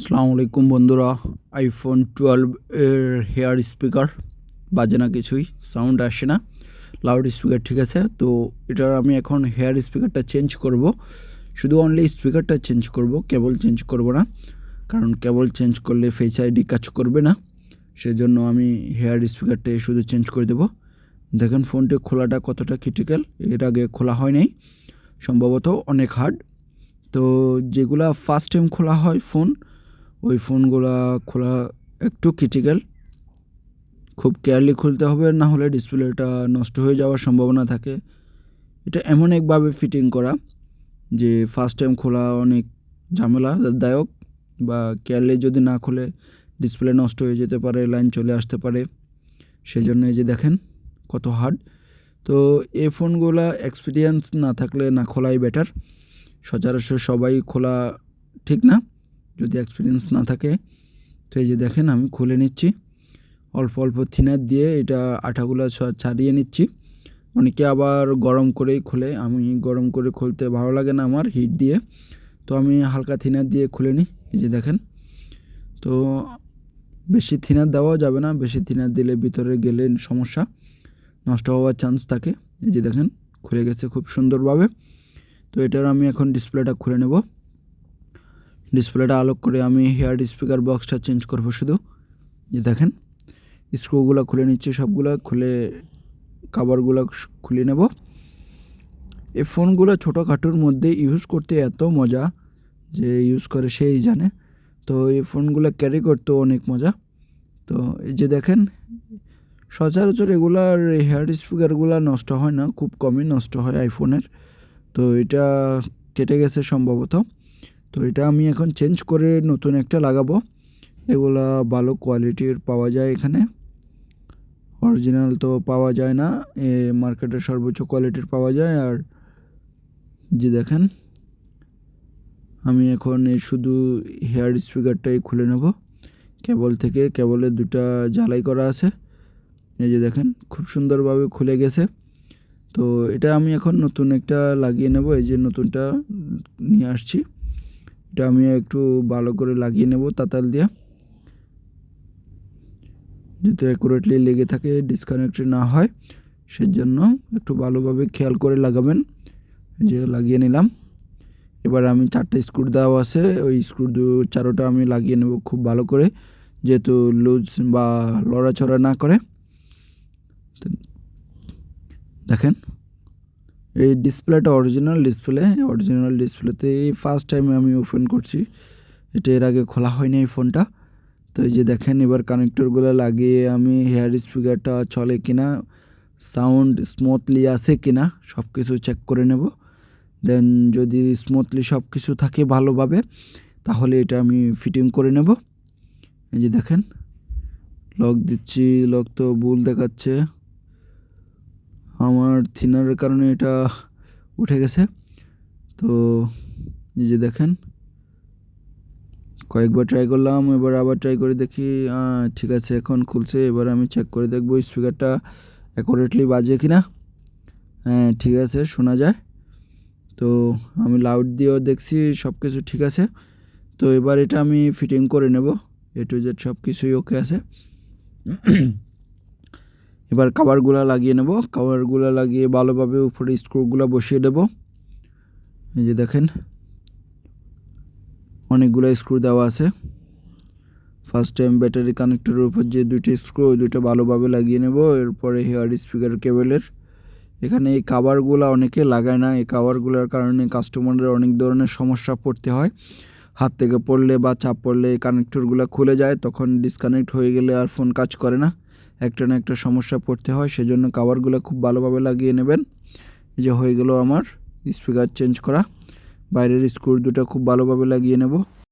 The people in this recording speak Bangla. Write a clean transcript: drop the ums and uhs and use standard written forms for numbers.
আসসালামু আলাইকুম বন্ধুরা, আইফোন 12 এর হেয়ার স্পিকার বাজে না, কিছুই সাউন্ড আসে না, লাউড স্পিকার ঠিক আছে। তো এটার আমি এখন হেয়ার স্পিকারটা চেঞ্জ করব, শুধু অনলি স্পিকারটা চেঞ্জ করব, কেবল চেঞ্জ করব না, কারণ কেবল চেঞ্জ করলে ফেস আইডি কাজ করবে না, সেজন্য আমি হেয়ার স্পিকারটা শুধু চেঞ্জ করে দেব। দেখেন ফোনটি খোলাটা কতটা ক্রিটিক্যাল, এর আগে খোলা হয় নাই, সম্ভবত অনেক হার্ড। তো যেগুলা ফার্স্ট টাইম খোলা হয় ফোন, ওই ফোনগুলা খোলা একটু ক্রিটিক্যাল, খুব কেয়ারলি খুলতে হবে, না হলে ডিসপ্লেটা নষ্ট হয়ে যাওয়ার সম্ভাবনা থাকে। এটা এমন একভাবে ফিটিং করা যে ফার্স্ট টাইম খোলা অনেক ঝামেলাদায়ক, বা কেয়ারলি যদি না খুলে ডিসপ্লে নষ্ট হয়ে যেতে পারে, লাইন চলে আসতে পারে, সেই জন্য এই যে দেখেন কত হার্ড। তো এই ফোনগুলা এক্সপিরিয়েন্স না থাকলে না খোলাই বেটার, সচরাচর সবাই খোলা ঠিক না যদি এক্সপিরিয়েন্স না থাকে। তো এই যে দেখেন আমি খুলে নিচ্ছি, অল্প অল্প থিনার দিয়ে এটা আঠাগুলো ছাড়িয়ে নিচ্ছি। অনেকে আবার গরম করেই খুলে, আমি গরম করে খুলতে ভালো লাগে না আমার হিট দিয়ে, তো আমি হালকা থিনার দিয়ে খুলে নিই। এই যে দেখেন, তো বেশি থিনার দেওয়া যাবে না, বেশি থিনার দিলে ভিতরে গেলে সমস্যা, নষ্ট হওয়ার চান্স থাকে। এই যে দেখেন খুলে গেছে খুব সুন্দরভাবে। তো এটার আমি এখন ডিসপ্লেটা খুলে নেব। ডিসপ্লেটা আলোক করে আমি হেয়ার স্পিকার বক্সটা চেঞ্জ করব শুধু। যে দেখেন স্ক্রুগুলো খুলে নিচ্ছি, সবগুলো খুলে কাভারগুলো খুলে নেব। এই ফোনগুলো ছোটোখাটোর মধ্যে ইউজ করতে এত মজা, যে ইউজ করে সেই জানে। তো এই ফোনগুলো ক্যারি করতেও অনেক মজা। তো এই যে দেখেন সচরাচর এগুলার হেয়ার স্পিকারগুলো নষ্ট হয় না, খুব কমই নষ্ট হয় আইফোনের। তো এটা কেটে গেছে সম্ভবত, তো এটা আমি এখন চেঞ্জ করে নতুন একটা লাগাবো। এগুলা ভালো কোয়ালিটির পাওয়া যায় এখানে, অরিজিনাল তো পাওয়া যায় না, মার্কেটের সর্বোচ্চ কোয়ালিটির পাওয়া যায়। আর যে দেখেন আমি এখন এই শুধু হেয়ার স্পিকারটাই খুলে নেব কেবল থেকে, কেবলের দুটা ঝালাই করা আছে। এই যে দেখেন খুব সুন্দরভাবে খুলে গেছে। তো এটা আমি এখন নতুন একটা লাগিয়ে নেব, এই যে নতুনটা নিয়ে আসছি, এটা আমি একটু ভালো করে লাগিয়ে নেব তাতাল দিয়ে, যাতে অ্যাকুরেটলি লেগে থাকে, ডিসকানেক্টেড না হয়, সেজন্য একটু ভালোভাবে খেয়াল করে লাগাবেন। যে লাগিয়ে নিলাম। এবার আমি 4টা স্ক্রু দেওয়া আছে, ওই স্ক্রু চারোটা আমি লাগিয়ে নেব খুব ভালো করে, যেহেতু লুজ বা লড়াচড়া না করে। দেখেন এই ডিসপ্লেটা অরিজিনাল ডিসপ্লেতে ফার্স্ট টাইম আমি ওপেন করছি, এটা এর আগে খোলা হয়নি এই ফোনটা। তো এই যে দেখেন এবার কানেক্টরগুলো লাগিয়ে আমি হেয়ার স্পিকারটা চলে কিনা, সাউন্ড স্মুথলি আছে কিনা সব কিছু চেক করে নেব। দেন যদি স্মুথলি সব কিছু থাকে ভালোভাবে, তাহলে এটা আমি ফিটিং করে নেব। এই যে দেখেন লক দিচ্ছি, লক তো ভুল দেখাচ্ছে, আমার থিনারের কারণে এটা উঠে গেছে। তো এই যে দেখেন কয়েকবার ট্রাই করলাম, এবার আবার ট্রাই করে দেখি, ঠিক আছে এখন খুলছে। এবার আমি চেক করে দেখব স্পিকারটা অ্যাকুরেটলি বাজে কিনা। হ্যাঁ ঠিক আছে, শোনা যায়। তো আমি লাউড দিয়েও দেখছি সব কিছু ঠিক আছে। তো এবার এটা আমি ফিটিং করে নেব, এ টু জেড সব কিছুই ওকে আছে। এবার কভারগুলো লাগিয়ে নেব, কভারগুলো লাগিয়ে ভালোভাবে উপরে স্ক্রুগুলো বসিয়ে দেব। এই যে দেখেন অনেকগুলো স্ক্রু দেওয়া আছে। ফার্স্ট টাইম ব্যাটারি কানেক্টরের উপর যে দুইটা স্ক্রু, ওই দুটো ভালোভাবে লাগিয়ে নেব। এরপরে হেয়ার স্পিকার কেবলের এখানে এই কাভারগুলো অনেকে লাগায় না, এই কাভারগুলোর কারণে কাস্টমারদের অনেক ধরনের সমস্যা পড়তে হয়। হাত থেকে পড়লে বা চাপ পড়লে এই কানেক্টরগুলো খুলে যায়, তখন ডিসকানেক্ট হয়ে গেলে আর ফোন কাজ করে না, একটা না একটা সমস্যা পড়তে হয়। সেজন্য কাভারগুলো খুব ভালোভাবে লাগিয়ে নেবেন। এই যে হয়ে গেল আমার স্পিকার চেঞ্জ করা, বাইরের স্ক্রু দুটো খুব ভালোভাবে লাগিয়ে নেব।